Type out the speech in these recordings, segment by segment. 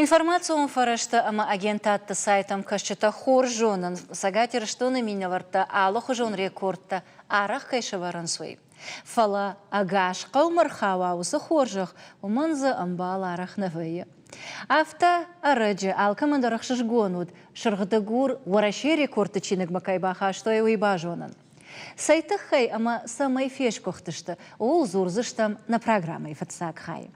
Информацию фарашта ама агентатта сайтам кашчата хоржонын сагатир штоны минаварта алох жон рекордта арах кайшаваран суй. Фала агаш қаумархава усы хоржах уманза амбал арах навыя. Афта араджи алкамандарах шашгонуд шаргдагур вараши рекордта чиныг макайбаха что и уйбажонын. Сайтах хай ама самай фешкохтышта ол зурзыштам на программой фатсак хай.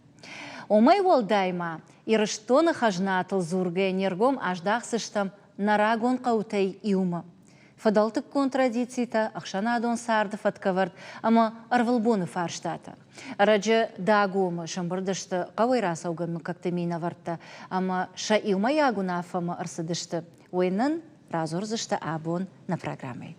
Умай волдайма ирыштона хажнатыл зургай нергом аждахсыштам нарагон қаутай иума. Фадалтык контрадицита ахшанадон сарды фаткавард, ама арвалбоны фарштата. Раджа дагома шамбардышты қавайрас ауганмы кактамина варта, ама ша иума ягунафама арсадышты. Ойнын разорзышты абон на программой.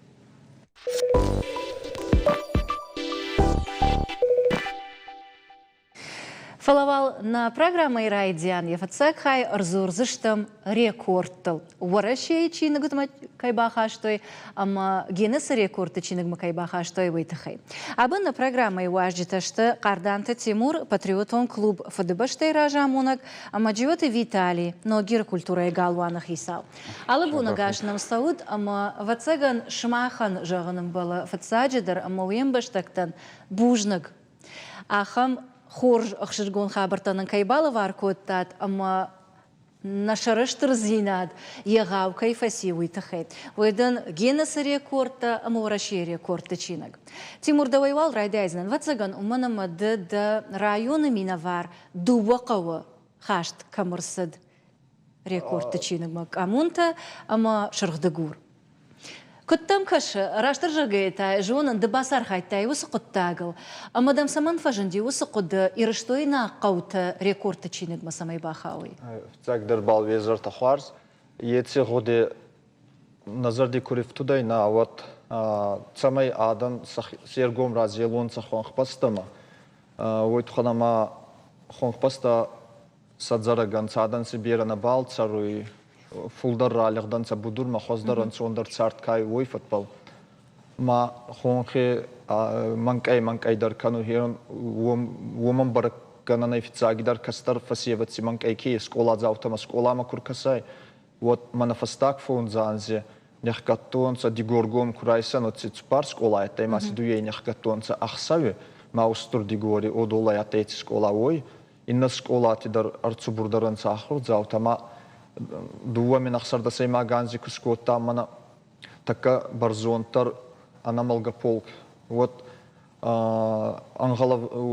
Фалавал на программой Райдиан Ефацак хай арзурзыштам рекордтал. Уарашей чиныгут кайбаха штой, ама генеса рекорды чиныгма кайбаха штой вайтахай. Абы на программой уаждиташты Карданта Тимур патриотон клуб ФДБштай ражамунак, ама джиоты Виталий, но гир культура и галуанах исал. Алабу нагашнам сауд, ама вацаган шмахан жаганым бала фацаджидар, ама уембаштактан бужнаг. Ахам хорж ахширгон хабартанын кайбалы вар коттат, ама нашарыштыр зинад, егау кайфаси уйтахайт. Ойдан генеса рекордта, ама ураши рекордта чинаг. Тимур давайвал райдайзнан, вацаган уманама да районы минавар дувақавы хашт камырсыд рекордта чинаг. Амунта, ама шыргдагур. Көттам кашы, раштыр жагайта, жуанын дыбасар хайтай усы құттагыл. Амадам саман фажынди усы құдды ирыштойна қауты рекордты чиныг масамай бахауи. Цагдыр бал везір тахварз. Етсе ғоды назарди күрифтудай на вот цамай адан сергом разелон сахуан хпастама. Ойтханама хонхпаста садзараган садан сибирана бал царуи. Фулдар ралиғдан са будур ма хоздаран сондар царткай ой футбол. Ма хонхе манкай дар кану херон уоман барак гананай фицагидар кастар фасиеватси манкай ки школа завтама школа ма куркасай. Вот манафастак фон занзе нехкаттон са дигоргом курайса но цицпар школа это маси дуей нехкаттон са ахсави ма устур дигори одола ята эти школа ой. Инна школа тидар арцубурдаран са ахур завтама дуа мен ахсарда сейма ганзи кускота мана така барзонтар анамалга полк. Вот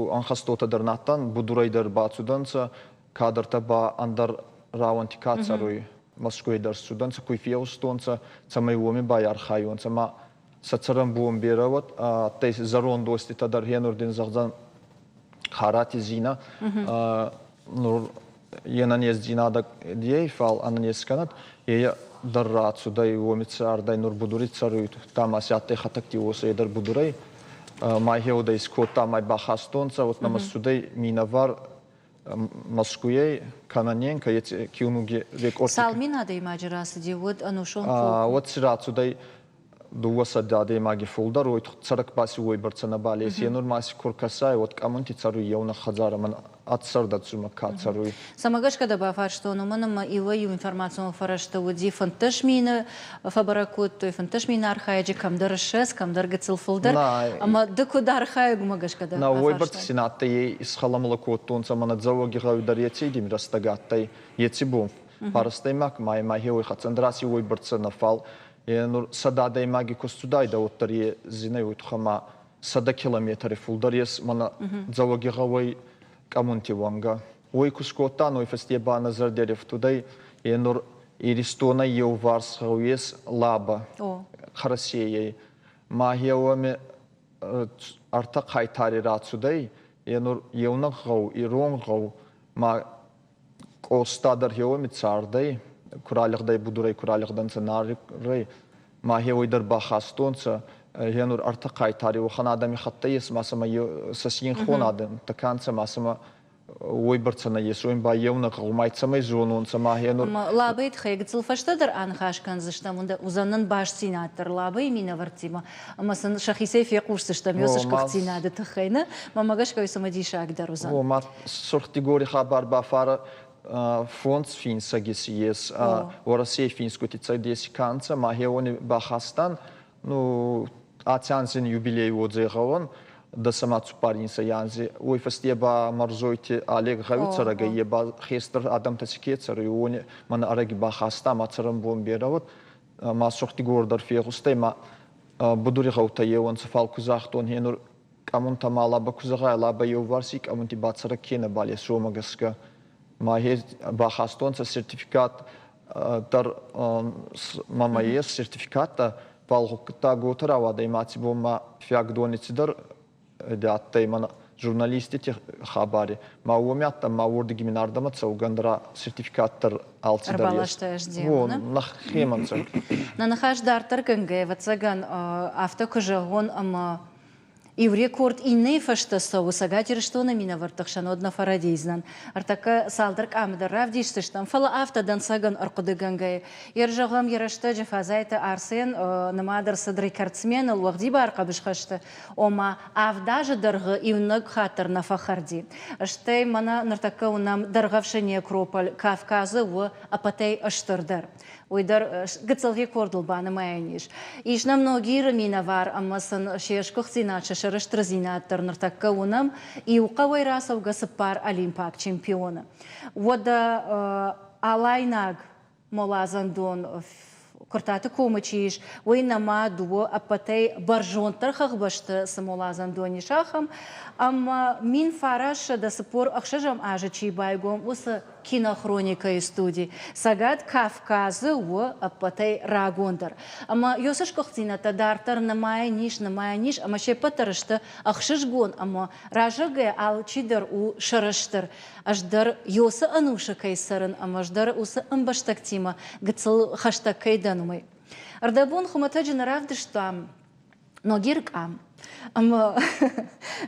анхастота дернатан будурайдар бацуданца кадарта ба андар рауантикацаруй маскуйдар суданца куйфеустонца цамайуоми баяр хайонца ма сацарам буомбера вот тейс зарон дости тадар хенурдин загзан харати зина нур Янанес динада диейфал, ананес канат, я даррат сюда и омица ардай нур будурит царуют. Там асяте хатакти осейдар будурай. Майхеуда из кота май бахастонца, вот намас сюда минавар Москвей, кананенка, эти киунуги рекорд. Салмина да имаджирасы диод анушон. Вот сират сюда дуаса даде маги фулдар, вот царак баси уйбарца на бали, если нур маси куркасай, вот камунти цару яуна хазара ман. Отсърдат сума кацаруи. Самагашка да бафар, что но манама илаю информацию фарашта уди фанташмина фабаракут, то и фанташмина архаиджи камдар шес, камдар гацил фулдар. Ама декуда архаиг магашка да. На уйбарт синатта ей исхаламла котон самана завоги гаудар яци дим растагаттай яци бум. Парастай мак май хеуи хацандраси уйбарт нафал. Нур сададай маги костудай да оттари зинай уйтхама сада километри фулдар яс мана завоги гауи Камунти ванга. Ой кускота, но и фестеба назар дерев тудай, и нур иристона ел варс хауес лаба. Харасеей. Ма хеуаме артак хайтари рад судай, и нур елнак хау, и рон хау, ма костадар хеуаме цардай, куралихдай будурай куралихдан ценарай, ма хеуидар бахастонца, Янур артак хайтари, ухана адами хаттаес, масама сасин хонаден, таканца масама уйбарцана есуем ба евна гумайцамай зонун сама янур. Лабайт хайгцил фаштадар анхашкан заштамунда узанан баш синатор лабай мина вартима. Масан шахисей фекурсыштам ёсыш кактинады тахайна, мамагаш кой самадиша агдар узан. О мат сурхтигори хабар бафара фонд финса гисиес, в России финскую тицайдеси канца, махеони бахастан, ну, ацянзин юбилей водзегован, да самацу паринса янзи, ой фастеба марзойти Олег Гавицарага, еба хестер Адам Тасикецар, и он ман араги бахаста, мацарам бомберават, масухти гордар фегустай, ма будури гаута еон цефалку захтон хенур, камунта малаба кузага, лаба еуварсик, камунти бацара кена бали сромагаска, ма хез бахастонца сертификат, тар мама ес сертификата, палгукта готарава, да имати бома фягдоницидер, да таймана журналистите хабари. Ма умята, ма урди гиминардама цаугандра сертификаттар алцидер. Арбалашташ дем, да? Нах хеманцер. На нахаш дартар гэнгэ, вацаган автокажагон ама и в рекорд и не фаштасо, высагатир что на меня вартахшан одна фарадейзнан. Артака салдарк амдар равдишташтам, фала автодан саган аркуды гангай. Ержаглам ярашта джафазайта арсен намадар садры картсмен алвахди барка бишхашта. Ома авдажа дарга и внук хатар на фахарди. Аштай мана нартака унам даргавшане Акрополь Кавказа в апатей аштардар. Уйдар гцал рекордл бана майниш. Иш нам многие рамина вар амасан шешкох зинача шараштразинатор нартакка унам и у кавай расов гасапар олимпак чемпиона. Вода алайнаг молазандон кортата комачиш, уй нама дуо апатей баржон тархах башта самолазандони шахам, ама мин фараша да сапор ахшажам ажа чибайгом уса кинохроника и студии. Сагат Кавказы у апатей рагондар. Ама ёсаш кохтината дартар намая ниш, ама ше патарышта ахшажгон, ама ражаге ал чидар у шараштар. Аждар ёса ануша кайсарын, ама аждар уса амбаштактима, гцал хаштаг кайданумай. Ардабон хуматаджи наравдыштам, но гиркам. Ама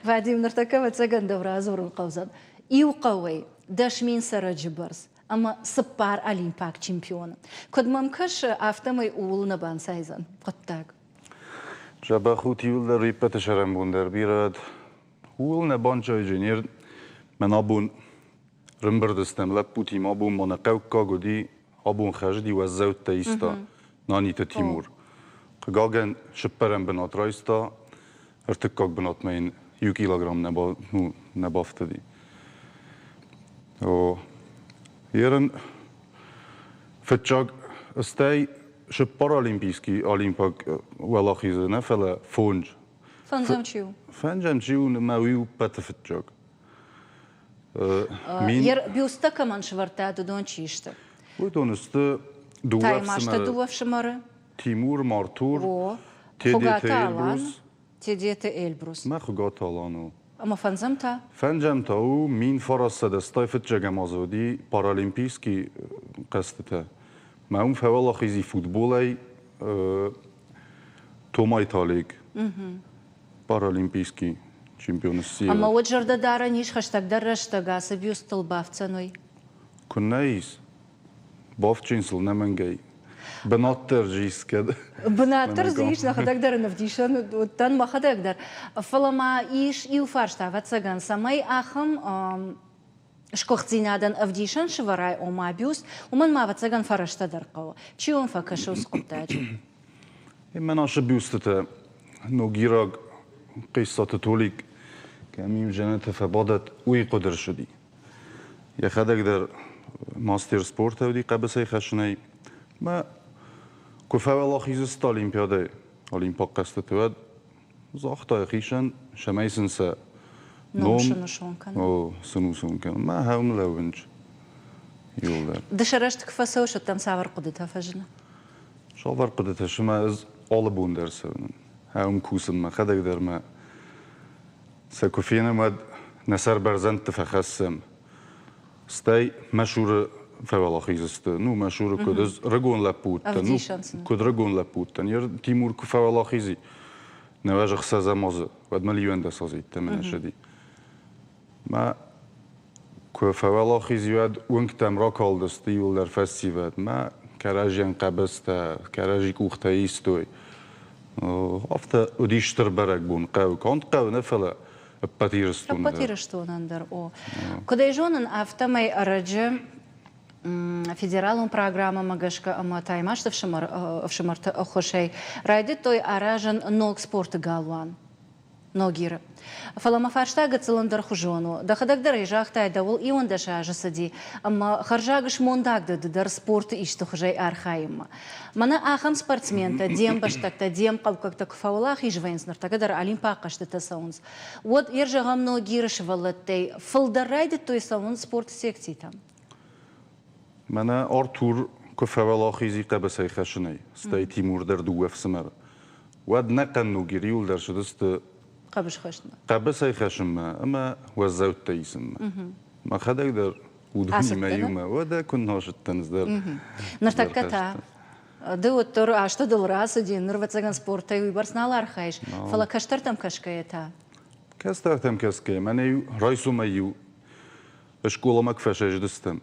Вадим нартакава цаган добра азорун қавзан. И у қавай. Дашмин Сараджибарс, ама сапар олимпак чемпиона. Код мамкаш автомай улна бансайзан. Вот так. Жаба хути улда риппата шарамбундер бирад. Улна банча инженер мен абун рымбырдыстем лаппутим абун мана кавка годи абун хажди ваззаут таиста нанита Тимур. Қагаген шипперен бенат райста артыккак бенат мейн 1 килограмм небафтади. Jeren fetjag stay je Paralympiski Olympak walachize ne felle fonj. Fanzamchiu. Fanzamchiu ma wiu pete fetjag. Jer biusta kaman shvarta do donchishta. Utonste Taimashta duavshmare. Timur Martur. Tedete Elbrus. Tedete Elbrus. Ma khogata alano. Ama fanzamta? Fanzamta u min farasa da stayfet jagamazodi Paralympiski qastete. Ma fawalachizi futbolay Tomay Talik. Paralympiski чемпионстве. Ама вот жардадара ниш хаштаг дарраштага сабюстал бавцаной. Куннейс. Бавчинсл неменгей. Бенаттер жискед. Бенаттер зиш на хадагдар навдишан тан махадагдар. Фалама иш и уфаршта вацаган самай ахам шкохцинадан авдишан шварай омабюс уман ма вацаган фарашта дарқава. Чи он факашус қуптач? Имена шбюстете но гираг قصة توليك كميم جنات فبادت وي قدر شدي يا خدك در ماستر سبورت ودي قبل سي خشني ما كفا والله خيز اولمبياد اولمبياد قصتواد زاختا خيشن شميسن س نوم كان او سنوسون كان ما هم لونج يولر دشرشتك فسوش تم ساور قدتها فجنا شاور قدتها شما از all بوندرسون هم كوسن ما خدك در ما سكوفينا مد نسر برزنت فخسم ستاي مشهور فوالا خيزست نو مشهور كدز رجون لابوت نو كد رجون لابوت ير تيمور كفوالا خيزي نواجه خسازة ماز ود مليون ده سازي تمن شدي ما كفوالا خيزي ود وينك تمرا كالدست يولر فستيفال ما كراجين قبست كراجي كوختايستوي After udishter bergbun qew kant qew nefele patirstun. Patirstun andar o. Kodai jonan afta mai aracı федералун программа магашка ама таймашты в шамарта охошей. Райдит той аражен ног спорта галван. Ногира. Фалама фарштага циландр хужону. Да хадагдар ижахтай давул и он даша жасади. Ама харжагаш мондагда дар спорта ишто хужай архаима. Мана ахам спортсмента дем баштакта дем қалкакта кфаулах ижвенснер. Тагадар олимпиакашты тасаунс. Вот ержагам ногира швалаттей. Фалдар райдит той саун спорт секции там. Мана Артур кфаулахизи قبسای خشنی. ستی تیمور در دو افسمر. ود نقن نگیری ول در شدست قبش خشنا. قبسای خشم اما وزوت تیسم. ما خدای در ودونی میومه ودا کن هاشت تنزدر. نرتکتا. دوتر اشتا دلراس دین نروتزگان سپورتی و برسنال آرخایش. فلا کشترتم کشکیتا. کشترتم کشکی. من ایو رئیسم ایو اشکولا مکفشش دستم.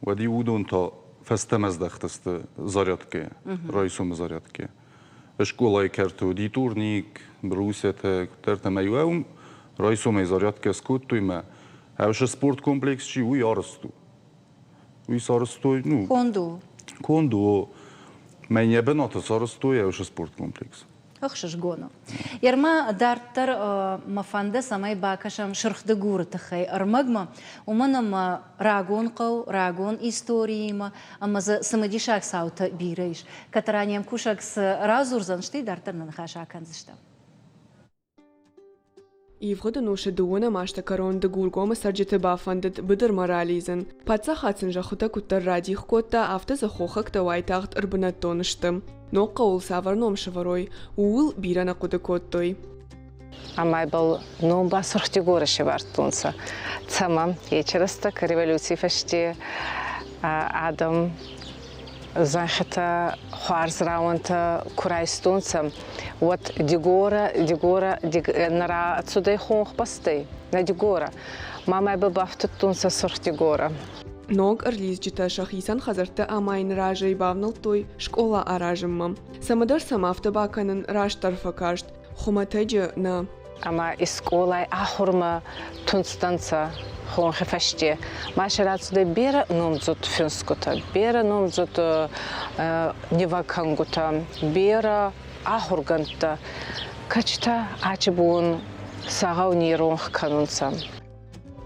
ودی ودون تا فستمز دختست زاریات که رئیسم زاریات که. اشکولای کرتو دی تورنیک بروسیت ترتم ایوام رئیسم زاریات که سکوت توی ما هاوش سپورت کمپلکس چی وی آرستو وی سارستوی نو کوندو من یبنات سارستوی هاوش سپورت کمپلکس أخشش جونا. يرما دارتر مفانده سماي باكشم شرخ دجور تخي أرمجما ومنما راجون قو راجون إستوريما أما سمدي شاك ساوت بيريش كترانيم كوشك رازور زنشتي دارتر نخاش عكنزشتا. Ивгода нуша дуона машта карон да гургома сарджите бафандет бидер морализен. Паца хацин жахута куттар радих котта авто захохак да вайтахт урбанаттоныштым. Но қаул саварном шаварой, уул бирана куда коттой. Амай был номба сорхтигора шевартунца. Цама вечеростак революции фашти Адам Захата Хуарс Раунта Курайстунца. Вот дигора нара отсюда хонг посты на дигора. Мама бы бафтунца сорхтигора. Ног арлиз джита шахисан хазарта амайн ражей бавнал той школа аражиммам. Самадар самафта баканын раж тарфа кажд. Хуматеджи на. Ама исколай ахурма тунстанца хонг фашти. Машарат сюда бера номзут фюнскута, бера номзут невакангута, бера ахурганта. Качта ачибун сагауниронг канунца.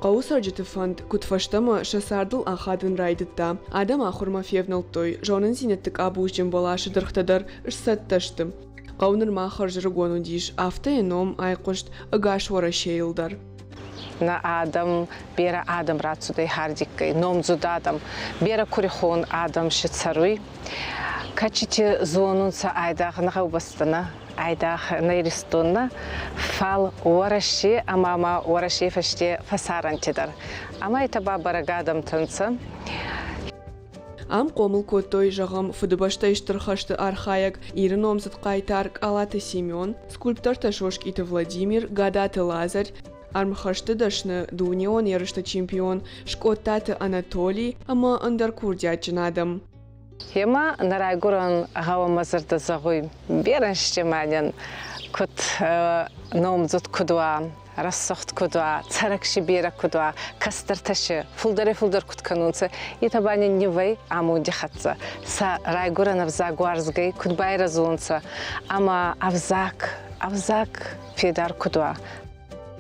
Qausarjit fand kutfashtama shasardul akhadin rayditda. Adam akhurma fevnaltoy. Jonin zinettik abujjin bolaşı dırxtadar ırsattashtim. Qaunir ma kharjrugonu dish afta enom ayqusht agashwara sheyildar. На Адам, бера Адам рацудай хардиккай, номзуд Адам, бера курихон Адам шицаруй. Качите зонунца айдах нахаубастана, айдах найристунна, фал уараши, амама уараши фашти фасарантидар. Ама это бабарагадам танца. Am qomul kottoy jagam fudbashta ishtirxashti arxayak irin omzat qaytark alata Simeon, skulptor tashoshk ita Vladimir, gadata Lazar, armxashti dashna Dunion yarışta чемпион, shkottati Anatoliy, ama andarkurdyatjin Adam. Hema narayguran gava mazarda zagui, beran shtimanyan, kut nomzut kudwa, рассохт куда, царакши бера куда, кастарташи, фулдары кут канунца, и табани невей аму дихатца, са райгура навзагуарзгай кудбай разунца, ама авзак федар куда.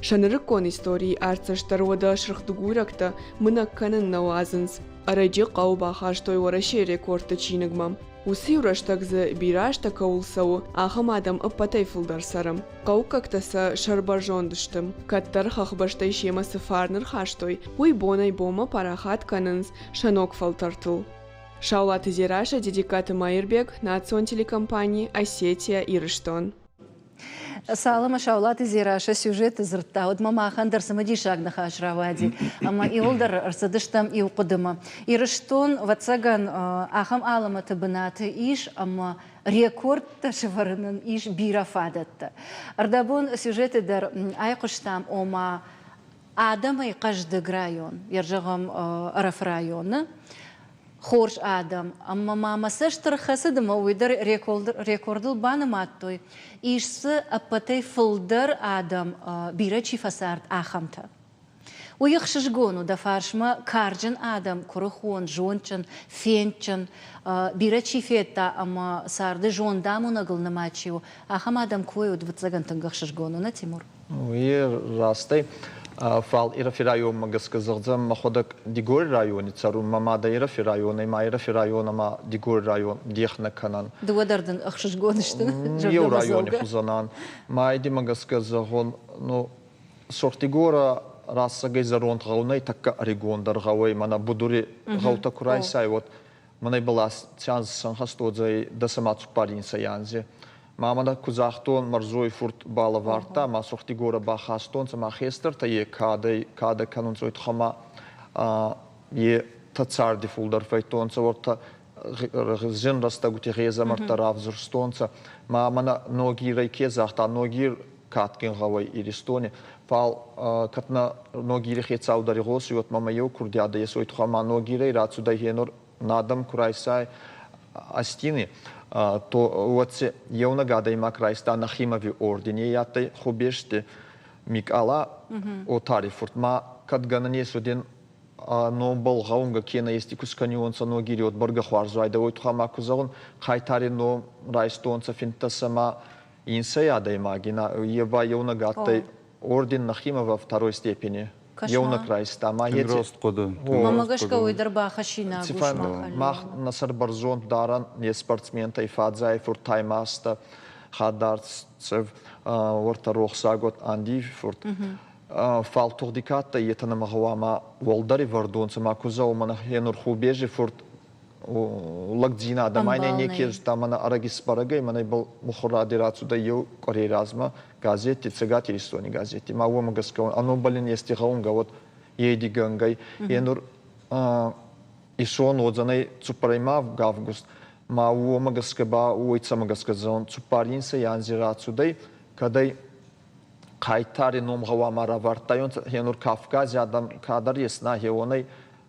Шанырык кон истории арцаштар вада шрхдугуракта мынакканын навазынс. Арайджи қау бахаштой вараши рекордта чиныгмам. Уси ураштагзы бирашта каулсау ахам адам ыппатай фулдарсарым. Қау кактаса шарбаржондыштым. Каттар хахбаштай шемасы фарныр хаштой. Уй бонай бома парахат канынс шанок фалтартыл. Шаулаты Зираша, дедикаты Майербек, национ телекомпании Осетия и Рыштон. Салама шаулаты Зираша сюжет изрта. Вот мама хандер самадишаг на хашравади. Ама и олдар арсадыштам и укудыма. И Рыштон вацаган ахам алама табынаты иш, ама рекорд ташеварынын иш бирафадатта. Ардабун сюжеты дар айкуштам ома Адама и каждый район. Ержагам Раф района. Хорш Адам, amma mamasa ştırxasıdım uydur rekordul banım attoy. İşsi apatay fıldar Adam bira çifasart ahamta. ويخشجونو دفارشما كارجن آدم كرخون جونچن فينچن بيرتشي فيتا أما سارد جون دامو نقل نماتشيو أخم آدم كوي ودفتزغن تنغخشجونو نا تيمور راستی فعال إيرا في رايون مجلس كزغزم ما خدك ديجور رايون تصارو ما دا إيرا في رايون ما إيرا في رايون ما ديجور رايون ديخنا كنان دو دردن أخشجونشتن يو رايون خزانان ما إيدي مجلس كزغون نو سورتيجورا راسا جيزارون غوني تكا ريجون در غوي منا بدوري غوتا كراي سايوت منا بلاس تشانس سانخستو زي دسمات سبارين سيانزي ما منا كوزاختون مرزوي فورت بالا وارتا ما سورتيجورا باخاستون سما خيستر تا كادا كانون زويت خما يه تتصار دي فولدر فايتون سورتا جن راستا غوتي غيزا مرتراف زرستون ما منا نوغي ريكي زاختا نوغي كاتكين غوي إيرستوني فال كتنا نوغيري خيت ساوداري غوس يوت ماما يو كرديا دا يسويت خما نوغيري راتسو دا هينور نادم كرايساي أستيني то вот явно гада има крайста на химави ордени ятай хобеште микала отари фортма кад ганане суден но бол гаунга кена есть кусканион сано гири от борга хварзай да от хама кузагон хайтари но райстонца финтасама инса яда имагина ева явно гадтай орден на хима во второй степени явно крайста ма мамагашка уйдар бахашина мах насар барзон даран не спортсмен тайфадзай фур таймаста хадарц ورتا روخساغوت اندي فورت فال توديكاتا يتنا مغواما والدري وردون سما كوزاو من هنور خوبيجي فورت лагдзина да майне неке тамана арагис барагай мана бал мухрадирацу да ю кореразма газети цегати истони газети ма ума гаскау ано балин ести гаунга вот еди гангай енур ишон одзанай цупрайма в август ма ума гаскаба уйцама гасказон цупаринса янзирацу дай кадай кайтари ном гавама равартайон енур кавказ адам кадар есна хеонай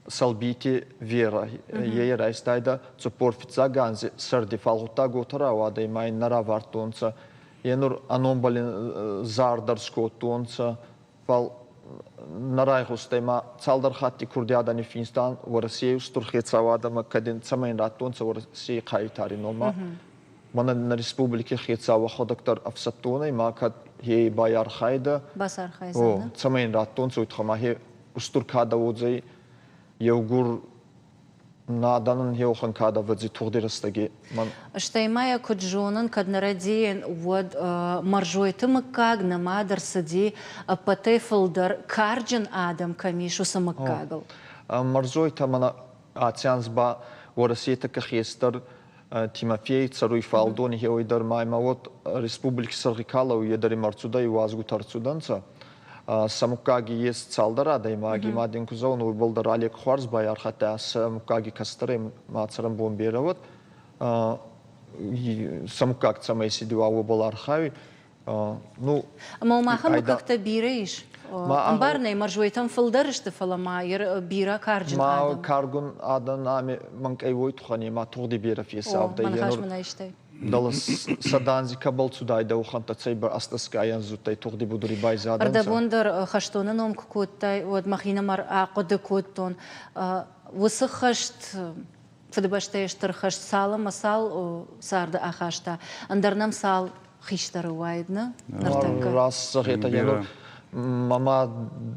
салбити вера ей райстайда цупорфица ганзи сърди фалгута готара вада имай нара вартонца енур аномбалин зардарско тонца фал нарайхустема цалдар хатти курдиадани финстан варсей стурхеца вада макадин цамайн ратонца варсей кайтари нома мана на республике хеца ваходактар афсатона ма кад ей баяр хайда басар хайзана цамайн ратонца утхама хе устуркада удзей يوغور نادان هيوخن كادا وزي توديرستاجي من اشتايمايا كجونن كدنردين ود مرجويتم كاغ نمادر سدي باتيفلدر كارجن ادم كميشو سمكاغل مرجويتا منا اتيانز با ورسيتا كخيستر تيمافيي царуй фалдони هيويدر маймавот республики саргикала уедери марцуда и вазгу тарцуданца самукаги есть цалдара да имаги мадин кузон уболдар алек хварз баяр хата самукаги кастрем мацарам бомбироват самукак цамай сидуа убол архави ну мамахам как-то бирейш амбарный маржуйтам фылдарышты фалама ер бира карджин ма каргун адан ами манкай войт хани ма тугди бира фисавда янур Далас саданзи кабал цудай да уханта цейбар астаскаян зутай тугди будури байзадан. Ардабондер хаштона ном кукуттай вот махина мар ақоды куттон высыхашт фдбаштештер хашт сала масал сарда ахашта андарнам сал хиштары вайдна нартака. Раз сахета янур мама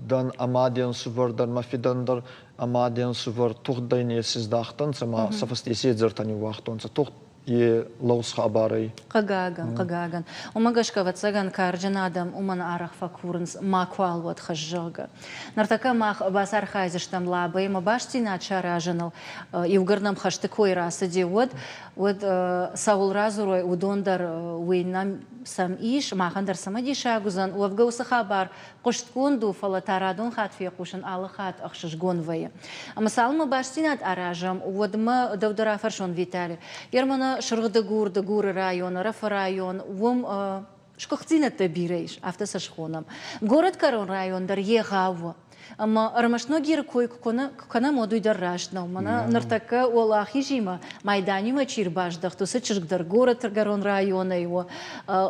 дан амадиан сувардар мафидандар амадиан сувар тугдай не сиздахтан сама сафастеси зертани вахтон тугд ي لوس خبري قاقان وماقشكا واتساقان كارجن آدم ومن أعرف فكورنس ما كوال وات خجاقا نرتكا ما باسار خايزشتم لابي ما باشتي ناتشا راجنال يوغرنم خشتكوي راسدي ود ساول رازوروي ودوندر وينام سام إيش ما خندر سمدي شاقوزان وفقوس خبر قشت كوندو فلتارادون خات في قوشن آل خات أخشش قونوية أما سالما باشتي نات أراجم ود ما دودرا فرشون فيتالي يرمنا شرغدقور دقور رايون رف رايون وم شكوختينة تبيريش أفتس شخونم город كارون رايون در يغاو أما رمشنو جير كوي كنا مودو دراشنا ومنا نرتكا والله جيما ميداني ما تشير باش دختو سچرق در город كارون رايون أيوة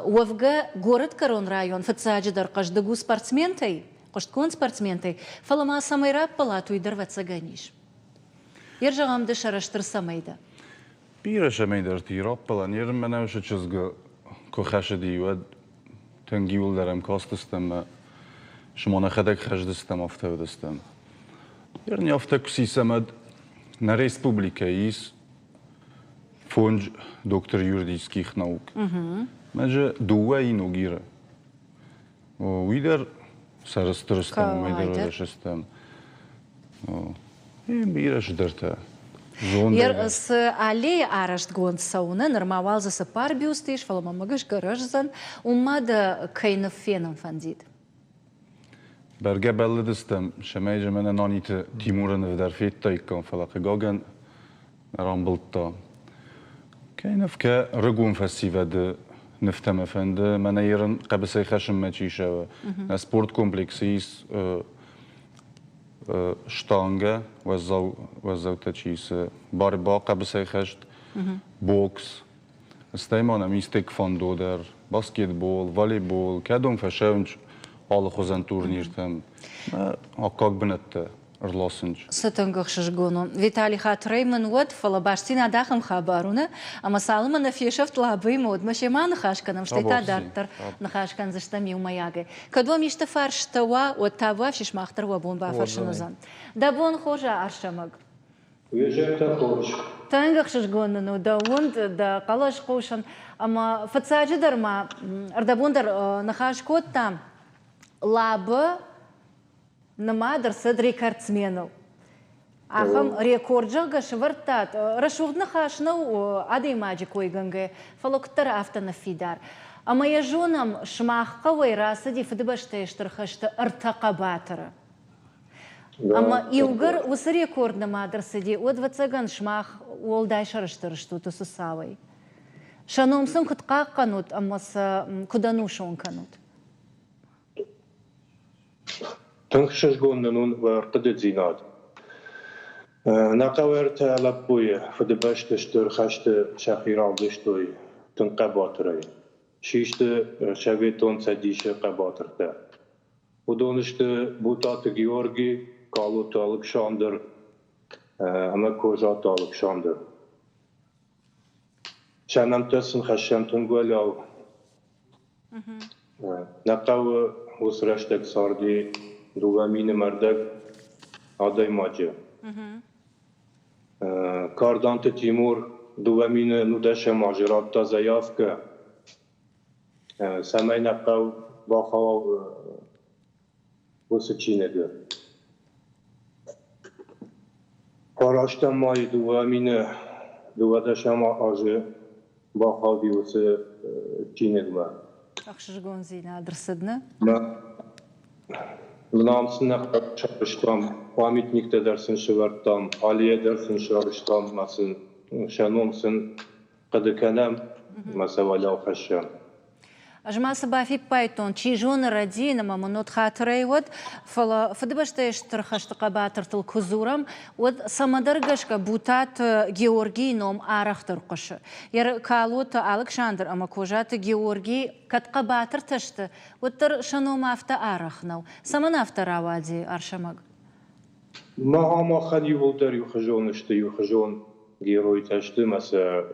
وفقا город كارون رايون فتساج در قش دقو سبارتسمنتي قشتكون سبورتسمنتي فلما سميرا بلاتو يدرفت سجانيش يرجعهم دشرشتر سميدا Bire şemeyder tirap palan yerim ben evşe çizgi kochaşı diyor tengiulderem kostistem şmona xedek xejdistem aftevdistem. Yerin yaftek sisemed na Respublika is Fond doktor juridickich nauk. Međe duwe ino gire. Uider sarastrstem, uider rešestem. Bire šderte. Iar să alei araști gond sauna, normal să par biustiș, fala mamagăș gărăjzan, umada căină fenă fandid. Berge belli distem, şemeyce mene nanite Timur'un evder fetta ikkan falakı gagen rambıltta. Keynefke rıgun fesivede niftem efendi, mene yerin qabısay xeşim meçişe ve sport kompleksis شتانگه و زوجتشيس باربا قبل سيخشت بوكس استيمان ميستيك فاندو در باسكتبول فوليبول كادون فشونج على خوزن تورنير تم أكاك بنت رلاسنج ستنگخ شجگونو ويتالي خاطري من ود فلا باشتينا داخم خبارونا اما سالما نفيشفت لابي مود ماشي ما نخاش كنم شتيتا دارتر نخاش كان زشتم يوم ياغي كدو ميشت فرشتوا وتابوا فيش ماختر وبون بافرش نزان دابون خوجا ارشمغ ويجتا خوش تنگخ شجگونو دا وند دا قلاش قوشن اما فتساجي درما اردابون در نخاش كوت تام لاب نما درسد ريكاردسمينو أخم ريكوردجا شورتات رشوغنا خاشنو عادي ماجي كوي جنجي فلوكتر أفتنا في دار أما يجونم شماخ قوي راسدي فدبشتيش ترخشت ارتقى باترة أما يوغر وسري كوردنا ما درسدي ودفتسجن شماخ والدايش رشترشتو تسساوي شانوم سن كتقا قنوت أما كدانو شون قنوت تنخشش قلنا ورقد زيناد نقاورت لبوية فدبشت اشتر خشت شخيران دشتوي تنقباتري شيشت شويتون سديش قباترته ودونشت بوتات جيورجي قالوت ألكسندر أما كوجات ألكسندر شانم تسن خشم تنقولو نقاو وسرشتك صاردي دوامین مردک آدای ماجه کاردانت تیمور دوامین نودش ماجرات تا زیاف که سمای نقاو باخوا وسچینه ده پاراشتم مای دوامین دوادش ما آجه باخوا بیوس چینه ده أخشش جونزينا درسدنا Namsına çalıştım, pamitnikte dersin şıvarttam, Aliye dersin şıvarttam, masın şanomsın, kadıkenem, masavali avxaşam. أجمع صبافي بايتون تشيجون ردينا ما منوت خاطري ود فلا فدبشتيش ترخشت قباتر الكزورم ود سمدرجش كبوتات جيورجي نوم آرخ ترقش ير كالوت ألكسندر أما كوجات جيورجي كت قباتر تشت وتر شنو ما أفتا آرخ نو سمن أفتا راوادي أرشمج ما هم خد يولدر يخجون اشت يخجون جيروي تشت مسا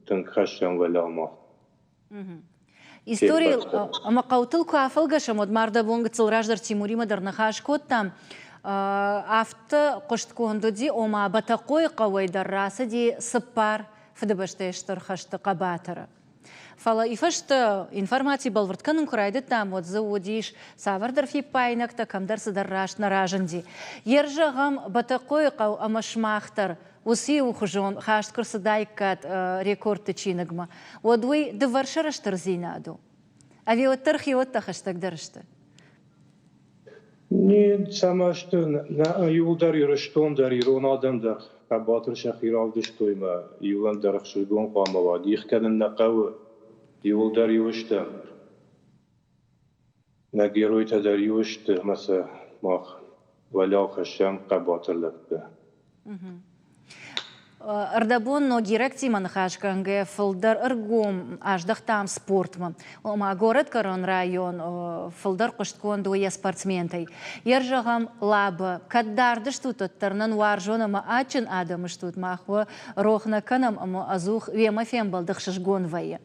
تنخشم ولا ما история ама қаутыл куафылгаша модмарда бонга цылраждар Тимурима дарнахаш коттам афты қошткондоди ома батақой қауай даррасы ди сыппар фдбаштештер хашты қабатыры. Фала ифашты информации балвыртканын курайды там отзы одиш савардар фипайнакта камдар сыдарраш наражынди. Ержағам батақой қау амашмақтар уси ухжон хашт курсадайкат рекорд чинагма. Одуй дываршараштыр зейнаду. Авиоттар хиотта хаштаг дарышты. Не самашты на юлдар юрыштон дар ирон адамдар. Кабатыр шахир алдыштойма юлан дарахшылгон қамава. Дихкадын нақауы юлдар юшты. На геройта дар юшты. Маса мах валя хашам кабатырлықты. Ардабон но гиректи манхашканге филдер эргом аждах там спортма. Ома город Карон район филдер кушткон дуя спортсментай. Ержагам лаба каддарды штут оттарнан варжона ма ачин адам штут махва рохна канам ама азух вема фембалдых шишгон вая.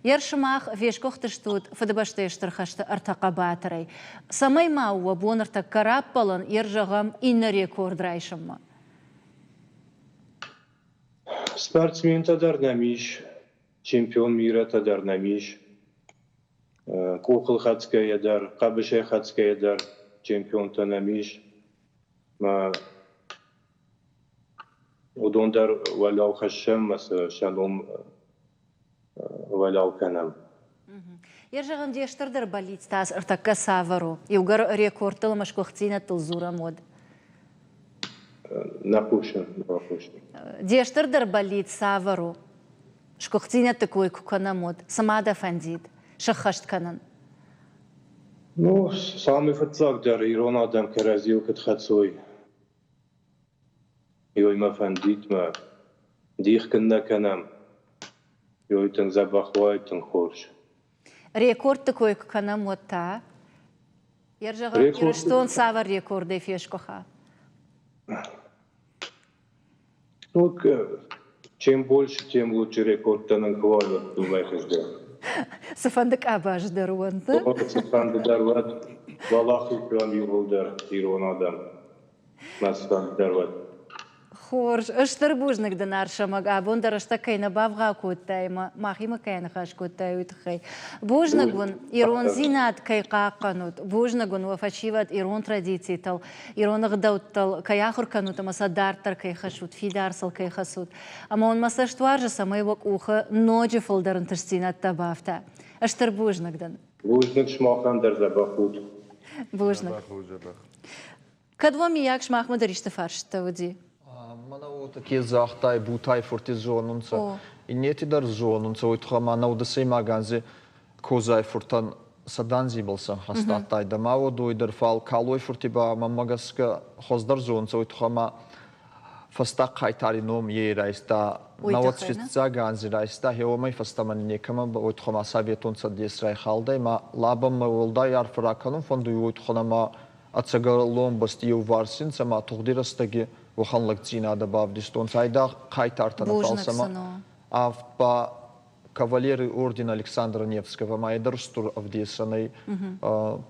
Ершмах вешкохты штут фадабаштештер хашты артакабатрай. Самай мауа бонарта караппалан ержагам инна рекорд райшамма. Спортсмен тадар намиш, чемпион мира тадар намиш, кукол хацкая дар, кабыше хацкая дар, чемпион та намиш, ма удондар валяу хашем, маса шалом валяу канам. Ержагам дештырдыр болит стас артакка савару. Югар рекорд машкохтина тылзура мод. Напушен. Дештырдыр болит савару. Шкохтина такой куканамод. Самада фандит. Шахашт канан. Ну, самый фатсак дар Ирон адам керазил катхацой. Йой ма фандит ма. Дих канна канам. Йой тан забахвай тан хорш. Рекорд такой куканамод та. Ержагам ирштон савар рекорды фешкоха. Ну, чем больше, тем лучше рекорд танан хвалят, думаешь, да. Сафандык абаш даруан, да? Сафандык даруат, валахи прям юлдар, Ирон адам. Насфандык даруат. Хорш, ыштырбужник дынар шамаг, абондар ыштакайна бавга куттай, махима кайна хаш куттай уйтхай. Бужнагун Ирон зинат кай қаққанут, бужнагун вафачиват Ирон традиции тал, Ирон ағдауттал каяхур канут, амаса дартар кай хашут, фидарсал кай хасут. Ама он маса штуаржа самай вак уха ноджи фолдарын тырстинат табафта. Ыштырбужник дан. Бужник шмахан дар забахут. Бужник. Кадвами як шмахма даришты фаршта уди? Мана вот такие захтай, бутай форти зонунца. И нет и дар зонунца, ой тхама на удасей маганзе козай фортан саданзи болса хастатай. Да маво дой дар фал калой форти ба мамагаска хоздар зонунца, ой тхама фастак хайтари ном е райста. На вот свитца ганзи райста, хеомай фастамани некама, ой тхама советунца дес рай халдай, ма лабам ма волдай арфараканум фонду ой тхана ма ацагалом бастию варсин, сама тухдирастаги وخلق زينة دباب دستون سايدا قايتارتنا فالسما أفبا كавалеры ордена Александра Невского, мои дарстур авдесанай,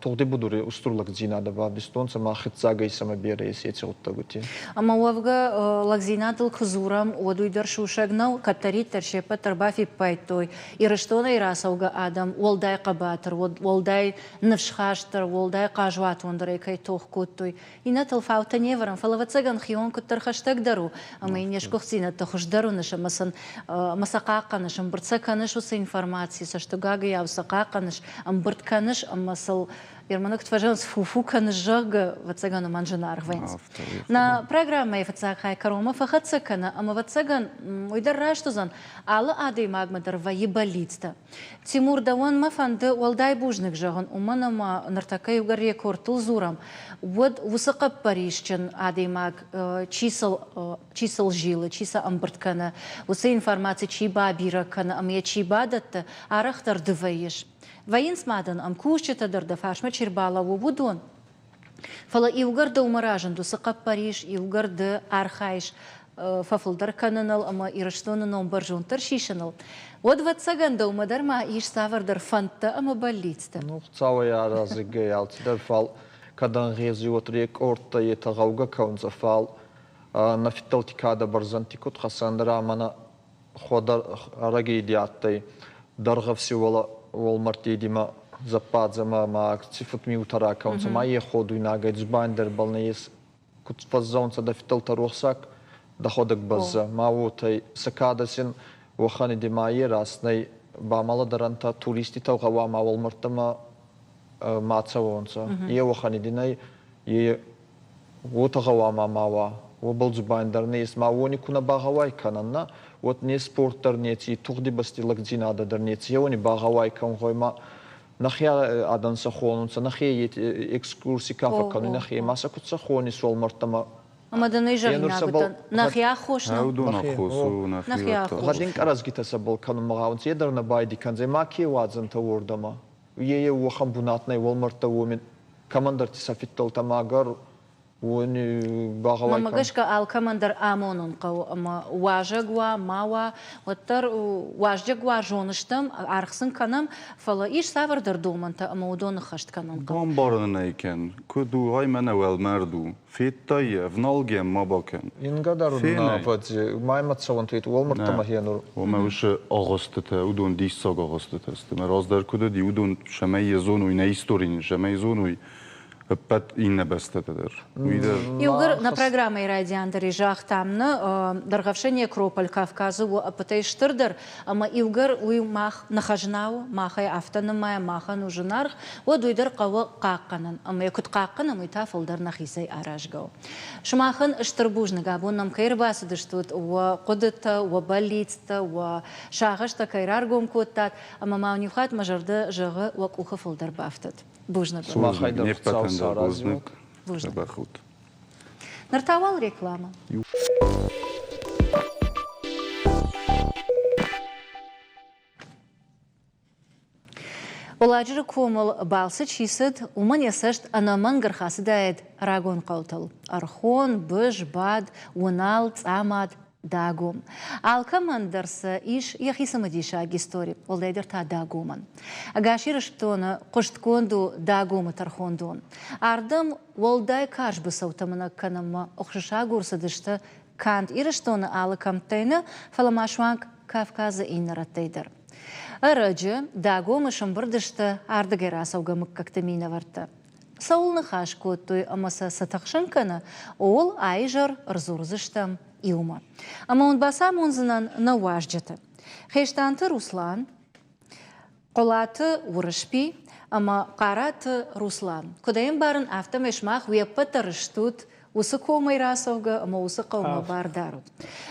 тогда будури устурлак зина дабав дистонца, махитзага и самобере сети оттагути. Ама уавга лагзинатыл хзурам одуй даршушагнал катари таршепа тарбафи пайтой. И раштона и расауга адам, волдай кабатар, волдай навшхаштар, волдай кажват ондарай кай тох куттой. И натал фаута неварам, фалавацаган хион куттар хаштаг дару, ама и нешкох зина тахушдару наша масан масакака нашам брцака наш уса информации, со что гага я усака наш, амбрт канаш, амасал Ерманок тважен с фуфу канаш жага вацагану манжанар венс. На программе вацагай карома фахацакана, ама вацаган уйдар раштузан, ала ады магмадар ваебалитста. Тимур Даван мафанды уалдай бужник жаган, уманама нартакай угар рекорд зурам. Вот высоко парижчен ады маг чисел жилы, чиса амбрткана, уса информации чиба биракана, амия чиба датта, арахтар дываеш. Воин смадан ам кушчета дырда фашма чербала вудон. Фала и угарда умаражен до сакап Париж, и угарда архайш фафлдар кананал, ама и раштонанал баржун таршишанал. Вот ватсаганда умадарма иш савардар фанта ама баллицта. Ну, цауя разыгай алтидар фал, кадан резиот рекорда и тагауга каунза фал, на фиталтикада барзантикут хасандра амана ходар рагидиаттай, дарга всевола Walmart дима западзама ма цифут миутара каунца ма е ходу инага дзбандер балнеес кут фаззонца да фиталта рухсак да ходак база ма утай сакадасин вахани димае раснай ба мала даранта туристи таугава ма Walmart ма мацавонца е вахани динай е утагава ма мава وبل زباندر نیست ما ونی کنه باغوای کنن وات نی سپورتر نیتی تقدی بستی لگ جینا دادر نیتی ونی باغوای کن خوی ما نخیا آدم سخونن سه نخیا اکسکورسی کافه کنی نخیا ما سکوت سخونی سوال مرتما Ама да нежали нагутан. Нахия хошна. هاودو نخوصو نخيا نخيا غادين كرزقيت سبل كانوا مغاون يدرنا بايدي كان زي ما كي وازن توردما ويا وخم بناتنا والمرتا ومن كمان درتي سافيتل تماغر وني باغواي Мама гашка алкамандар амонун қау, ама важагва, мава, оттар важагва жоныштым, архсын канам, фала иш савардар доманта, ама удоны хашт канам қау. بامبارن نيكن كدو هاي من أول مردو في الطية في نالجيم ما بكن ينقدرنا فاتي ما يمتصون تويت والمرتا ما هي نور وما وش أغسطته ودون ديش ساق أغسطته استمراز در كده دي ودون شماي زونوي نايستورين شماي زونوي بات إنه بسته در Югар на программе радиандары жахтамны даргавшение Акрополь Кавказу апатай штырдар, ама югар уй мах нахажнау, махай автономия, маха нужнарх, дуйдар қавы қаққанын, ама якут қаққаны мыйта фолдар нахисай аражгау. Шмахан штырбужны габун нам кайрбасы дыштут, қудыта, балицта, шағышта кайраргом коттат, ама маунюхат мажарды жығы уақуха фолдар бафтат. Бужны Бузник. Нартавал реклама. Оладжыры комыл балсы чисыд, уман ясышт анаман гархасы дайд рагон қаутал. Архон, бұж, бад, унал, цамад, дагум. Алкамандарсы иш яхисамадиша агистори, олдайдер та дагуман. Агаширыштоны қоштконду дагумы тархондон. Ардым олдай карш бысаутамына канама оқшыша гурсадышты кант ирыштоны алыкамтайны фаламашванг Кавказы инараттайдыр. Арыджы дагумы шымбырдышты ардыгера саугамык кактамина варты. Саулны хаш көттой амаса сатақшынканы ол айжыр ырзурзыштым иума. Ама он басам онзынан науажджыты. Хештанты Руслан, қолаты урышпи, ама қараты Руслан. Кудайым барын автомешмақ веппы тарыштут, усы комай расауға, ама усы қаума бардарут.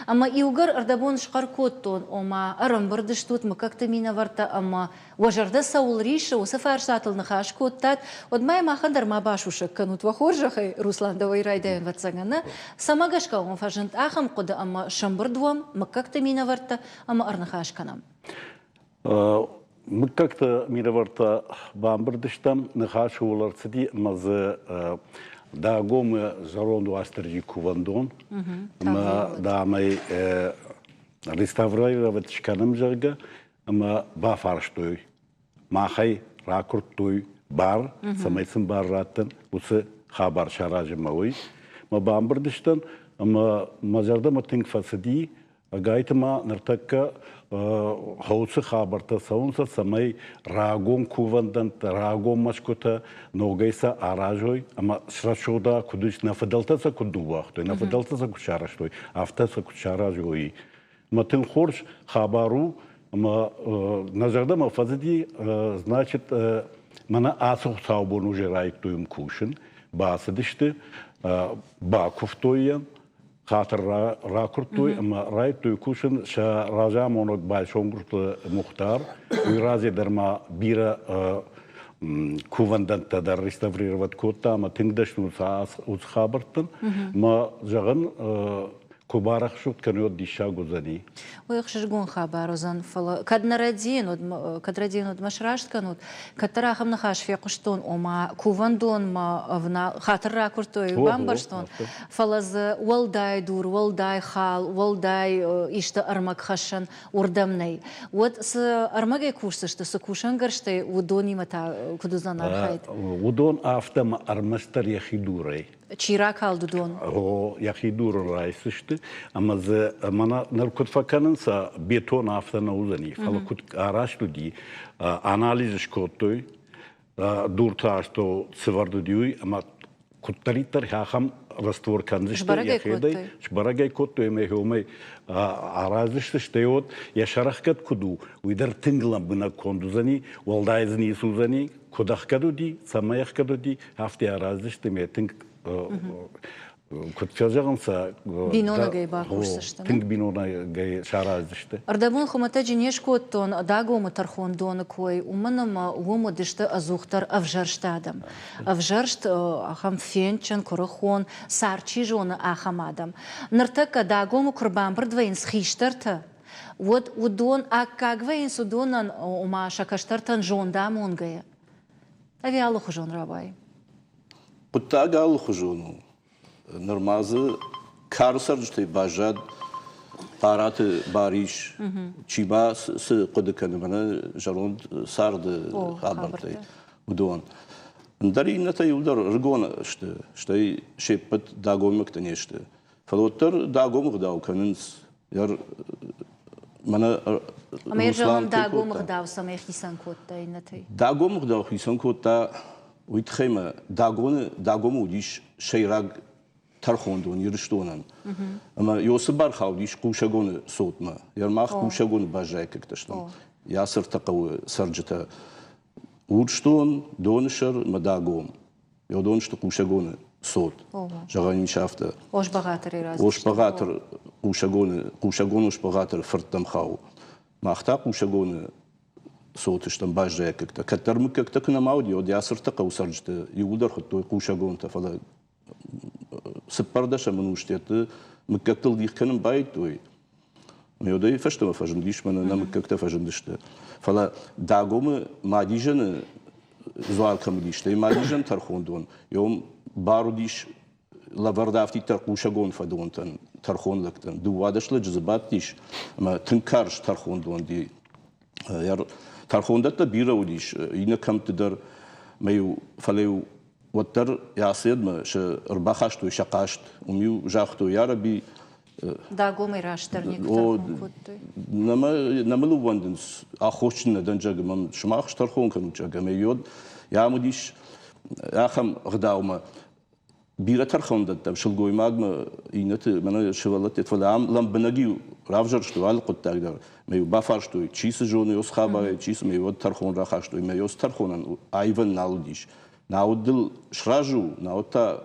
Ама иугар ардабон шқар көттон, ома арымбырдыштут, мұкакты мина варта, ама уажарда саул ришы, усы фаршатылны хаш көттат, одмай махандар ма башушық канут вахоржақай Руслан давай райдайын ватсаңаны, самагашқа он фажынт ахам қоды, ама шамбырдуам, мұкакты мина варта, ама арны хаш канам. Мұкакты мина варта бамбырдыштам, нахаш оларцыди мазы да гомы заронду астерджи кувандон, ама да май реставрировать шканам жарга, ама ба фарштой, махай ракуртой бар, самайсын бар раттан, усы хабар шаражы мауи, ма бамбырдыштан, ама мазарда матинг фасади, агайтыма нартакка хаусы хабарта саунса самай рагон кувандан рагон машкота ногайса аражой ама срашода кудуч нафадалтаса кудувахтой нафадалтаса кучараштой автаса кучаражой матын хорш хабару ама назарда мафазди значит мана асух саубон уже райктуем кушин басыдышты бакуфтоян خاطر راكرتوي اما رايتوي كوشن شا راجع مونوك باي شونغرت مختار ويرازي درما بيرا كوفندنت در ريستافريروات كوتا ما تنقدش نوساس وتخابرتن ما جغن كبارخ شوت كانوا يودي شاغو زني ويخشجون خبر زن فلا كدردين مشراشت كانوت كتراهم نخاش في قشتون وما كوفندون ما فنا خاطر راكورتوي بامبرشتون فلاز والداي دور والداي خال والداي إشت أرمك خشن وردمني ود س أرمجي كورسشت سكوشن قرشتي ودوني متى كدوزان أرخيد ودون أفتم أرمستر يخيدوري چیراک هال دودون. یکی دور رایسته، اما ز منا نرکت فکرن سا بیتون آفته نوزنی. فلا کت آراش دودی، آنالیزش کتوی، دور تاشتو سوار دیوی، اما کتریتر هم راستور کنزشته یخیدی. شبرگای کتوی میهومی آرازشتش تیود یا شرخت کدو ویدر تنگلم بنا کندوزنی ولدایزنی سوزنی کداخ کدودی سمایخ کدودی هفته آرازشته میتنگ Кутфязагынса Бинона гай ба курсышты. Тинг бинона гай шаразышты. Ардамон хумата жинеш коттон дагому тархон дон кой уманом уому дишты азухтар авжарштадам. Авжаршт ахам фенчен корохон сарчи жона ахамадам. Нартака дагому курбан бардвейн схиштарта. Вот удон аккагвейн судонан ума шакаштартан жонда монгая. Авиалу хужон рабай. Куттагал хужону. Нормазы карсар что бажад параты бариш чиба с кодеканы мана жарон сарды хабартай удон. Дари на тай удар ргона что и шепот дагомик то нечто. Фалоттар дагомик дау канынс яр мана Амер жарон дагомик дау самай хисан котта инатай. Дагомик дау хисан котта уйтхема дагому удиш шейраг тархондон юриштонан. Ама Йосыбар хавдиш кушагоны сотма. Ярмах кушагоны бажай как-то. Ясыр такавы сарджита урштон донышар мадагом. Я донышты кушагоны сот. Жагани шафта. Ош багатыр раз. Ош багатыр кушагоны ош багатыр фырттам хау. Махта кушагоны сотыштан бажай как-то. Катармы как-то кнамауди од ясыр такавы сарджита. Юдар хоттой кушагонта фала сепардаша мануштеты меккатыл дихканын байтой. Меодай фаштама фажындиш мана на меккакта фажындышты. Фала дагомы мадижаны зуалкамы дишты. Мадижан тархондон. Йом барудиш лавардафти таркушагон фадонтан тархонлактан. Дувадашлы джзабат диш. Ама тынкарш тархондон ди. Яр тархондатта бира удиш. Ина камтыдар мею фалею وتر يعصيد ما ش رباخشت وشقاشت وميو جاختو يا ربي داغوم يراشتر نيكتر كنت نملو وندنس اخوشنا دنجا مم شماخ شترخون كانوا جا ميود يا مديش يا خم غداوما بيرا ترخون دت شلغوي ماغما ينت من شوالت تفلام لم بنجيو رافجر شتو على قد تقدر ميو بافارشتو تشيس جوني يوسخابا تشيس ميو ترخون راخشتو ميو ترخون ايفن نالديش наудил шражу, наута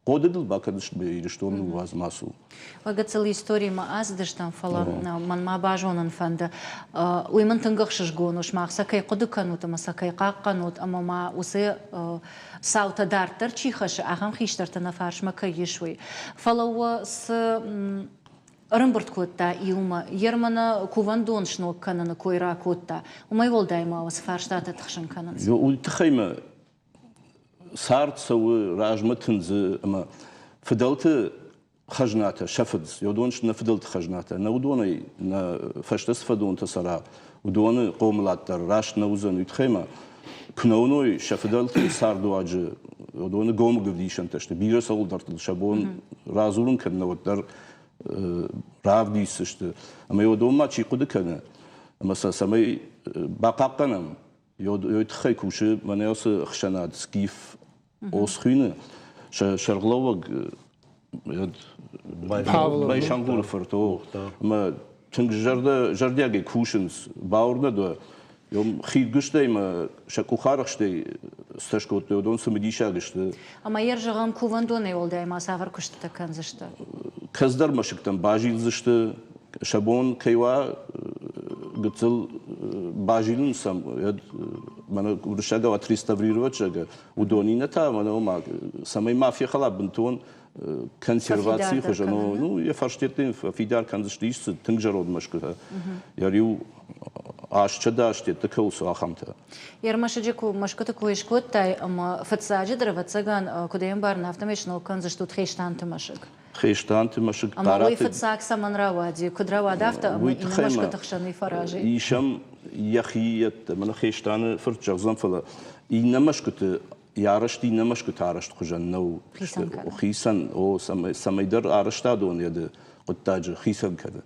подедил бакадыш бейри, что он возмасу. Вага целая история ма аздыш там фала, ман ма бажонан фанда. Уйман тынгах шажгонуш ма сакай кодыканут, ама сакай какканут, ама ма усы саута дартар чихаш, ахам хиштарта на фарш ма кайишвой. Фала уа с Рымбырт котта иума, ермана кувандон шнок канана койра котта. Умай волдайма вас фарштата тхшин канан. Yo ultkhayma sart sawu rajmatınzı ama fıdaltı khajnata şafıds. Yodonş na fıdaltı khajnata. Na udonay na fashtas fadonta sara. Udonu qomlatlar rash na uzan ultkhayma. Knaunoy şafıdaltı sarduacı. Yodonu gom gvdişan taştı. Bira savuldartı şabon razurun kanavtlar ravdiysi. Ama yodonma çiqudu kana. Ama samay baqaqanam. Yodtxay kuşu manayası xşanad skif osxuyne şarglavag bayşangur fırto. Ama tınk jardiyagi kuşins baurda da yom xilgüştey ma şakuxarıxtey staşkot yodon sımidişagıştı. Ama yer jağam kuvandonay oldayma savar kuştu takanzıştı. Kazdar maşıktan bajilzıştı. Şabon kaywa гцэл бажилун сам мана уршага отреставрировачага удонината мана ома самай мафия хала бунтон консервации хожа ну я фаштетин фидар канзштиш тынгжарод машка ярю ашчада аштет каусу ахамта Ярмашаджику машката коишкоттай ама фатсаджи дравацаган кудаем бар нафтамешнол канзштут хештанты машак خیشتانت مشک اما وی فتساک سمن راوادی کدرا وادافت اما این مشکت خشنی فراجی ایشم یخیت من خیشتان فرد جغزم فلا این مشکت یارشت این مشکت آرشت خجن نو خیسان او سمیدر آرشتا دون یاد قطاج خیسان کرده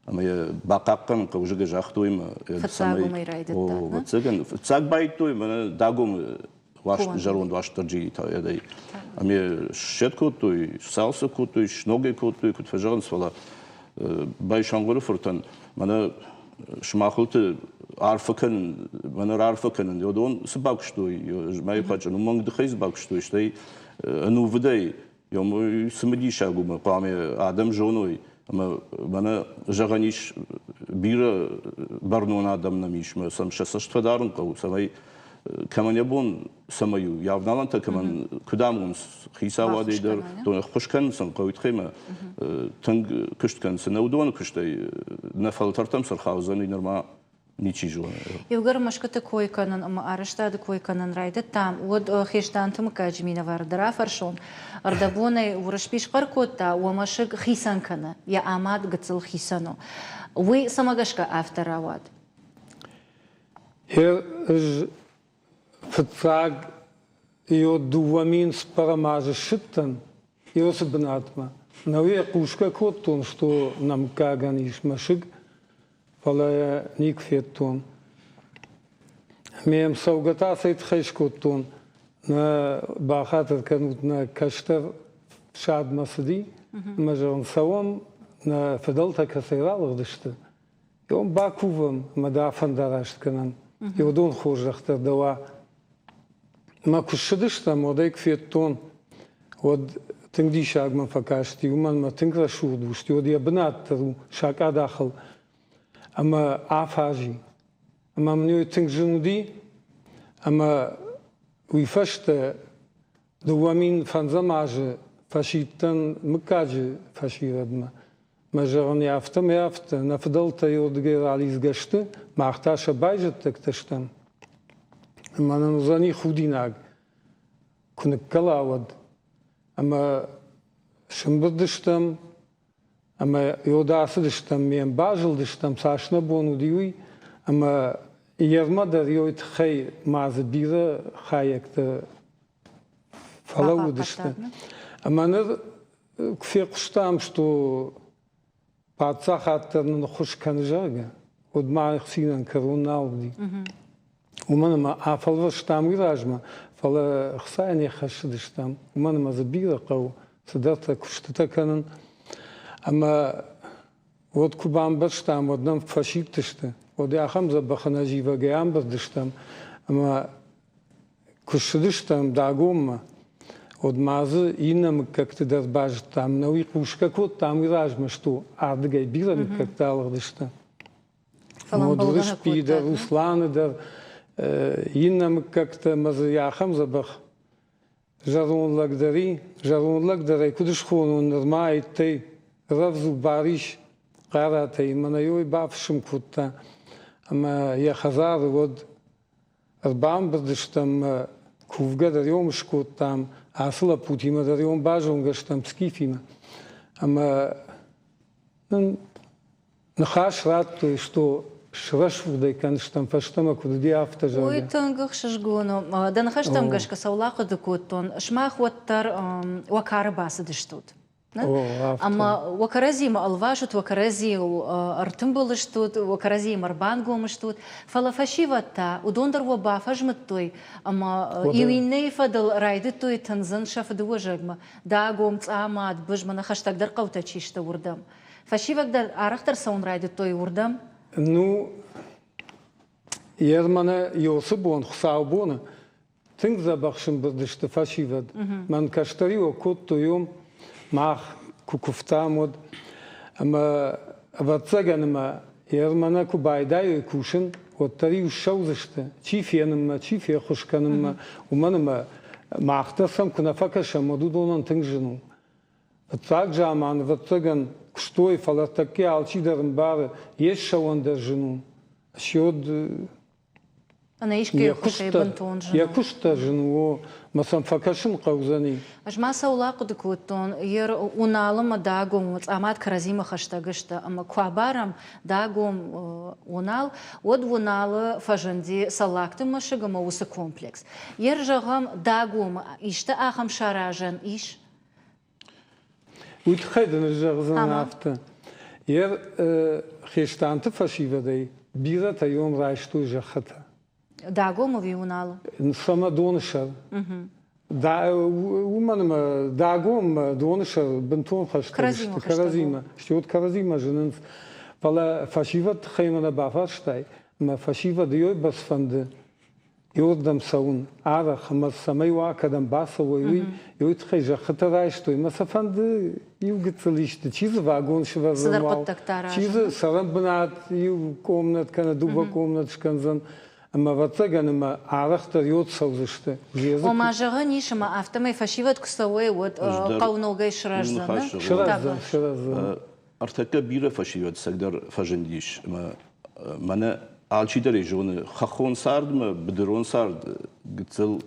اما باقاقن قوجگ جاختویم فتساگو میرایدت فتساگن فتساگ باید من داگم واش جارون واش ترجی تا یادی اما شد کوتوی سالس کوتوی شنوگی کوتوی کت فجران سوالا bayşanguru fırtan bana şmahult arfakan bana arfakan diyor don sabakştu may paçan umang dıkhiz bakştu işte anu vday يوم سمدي شاقوم قام آدم جونوي أما أنا جغنيش بيرة برنون آدم نميش ما سمش فدارن قو سمي كمان يبون سمايو يافنال أنت كمان كدامون خيسا وادي در دون خوش كان سن قوي تخيمة تنگ كشت كان سنو دون كشتي نفل ترتم سر خاوزني نرما نيچي جوا يوغر مشكت كوي كانن أما أرشتاد كوي كانن رايد تام ود خيشتان تم كاجمينا واردرا فرشون أردبوني ورش بيش قرقوتا ومشك خيسان كنا يا آماد قتل خيسانو وي سماغشكا أفتراواد Vertrag jo duamin спарамажа шиттан jo сбнатма. Наве кушка коттон, что нам каганиш машиг, фала ник феттон. Мем саугата сайт хайш коттон на бахатер канут на каштар шад масди, мажан савам на федалта касайрал гдышты. Йом бакувам мадафан дарашт канан. Йодон хожахтар дава ما كشدش تا مودای کفیتون ود تنگی شاگ من فکاشتی و من ما تنگرا شود وشتی ودی بنات ترو شاگ داخل اما عفاجی اما منیو تنگ جنودی اما ویفشت دوامین فنزماج فشیتن مکاج فشیرد ما جران یافت نفدل تا یودگیر علیز گشت ما اختاش بایجت تکتشتن ما نزانی خودی نگ کنک کلاود اما شنبردشتم اما یوداسدشتم میم باجل دشتم ساشنا بونو دیوی اما یرما در یویت خی ماز بیره خایک فلاو دشتم اما نر کفی قشتم شتو پادسا خاطر نخوش کنجاگه ود ما خسینن کرون ناودی ومن ما عفوا شتام ويراجما فلا خصاني خشدشتام ومن ما زبيرة قو صدرت كشتتا كانن أما ود كوبان بشتام ودنم فشيت تشتا ودي أخم زبخنا جيفا جيام بردشتام أما كشدشتام داغوما ود مازه ينم كاكتدر باجتام نوي قوشكا كوت تام ويراجما شتو عرض جاي بيرا مكاكتال غدشتا مودرش بيدر وصلان در ينم كاكتا مزياخم زبخ جارون لقدري كدش خونون نرماي تي رفزو باريش قاراتي من يوي بافشم كوتا اما يا خزار ود اربعم بردشتم كوفقا در يوم شكوتام عاصلة بوتيما در يوم باجون قشتم سكيفيما اما نخاش راتو شتو شرش ودي كان شتم فشتم كود دي افتجا وي تنغخ شجغونو دا نخشتم غشك سولاق دكوتون شماخ وتر وكار باس دشتوت اما وكرزيم الفاشت وكرزي ارتمبلشتوت وكرزي مربانغو مشتوت فلا فشيفتا ودوندر وبافجمتوي اما يويني فدل رايدتوي تنزن شاف دوجما داغوم صامات بجمنا خشتك در قوتا تشيشتا وردم فشيفك در ارختر سون رايدتوي وردم Ну, ермана Йосибон, Хсаубона, тинг забахшим бардишта фашивад. Ман каштарио кот тойом мах кукуфтамод. Ама ватсаганма ермана кубайдаю кушин, вот тариу шаузышта. Чифенма, чифе хушканма, уманма махтасам кунафакаша мадудонан тинг жену. Ватсагжаман, ватсаган Что фала таке алчидарн бара ешшаван der жену. Шод أنا إيش كيف خشي بنتون جنو. يكشت جنو مثلا فكشن قوزني. أش ما سولا قد كوتون ير ونالم داغوم أمات كرزيم خشتا قشتا أما كوابارم داغوم ونال ود ونال فجندي سلاكت مشجع موس كومبلكس. يرجعهم داغوم إيشتا أخم شراجن إيش. ويتخيدن الجغزان عفتا. ير خيشتانت فشيفة دي بيرة تيوم رايشتو جختا. داغوم ويونال. سما دونشر. دا ومن داغوم دونشر بنتون خشتا. كرزيمة. شتوت كرزيمة جننس. فلا فشيفة خيمنا بافرشتاي. ما فشيفة ديوي بس فند يودم سون عرا خمس سمي وعكدم باسا ويوي يوتخيجا خطرايشتوي ما سفند يوجد ليشت چیز واگون شو صدر قطك تارا چیز سرم بنات يو كومنت كان دوبا كومنت شكنزن اما واتساگن ما عرختر يوت سوزشته وما جغني شما افتما يفشيوت كسوي ود قونوغي شرازنا شرازنا ارتكا بيرا فشيوت سقدر فجنديش ما alçı derece خخون سرد ما بدرون سرد قتل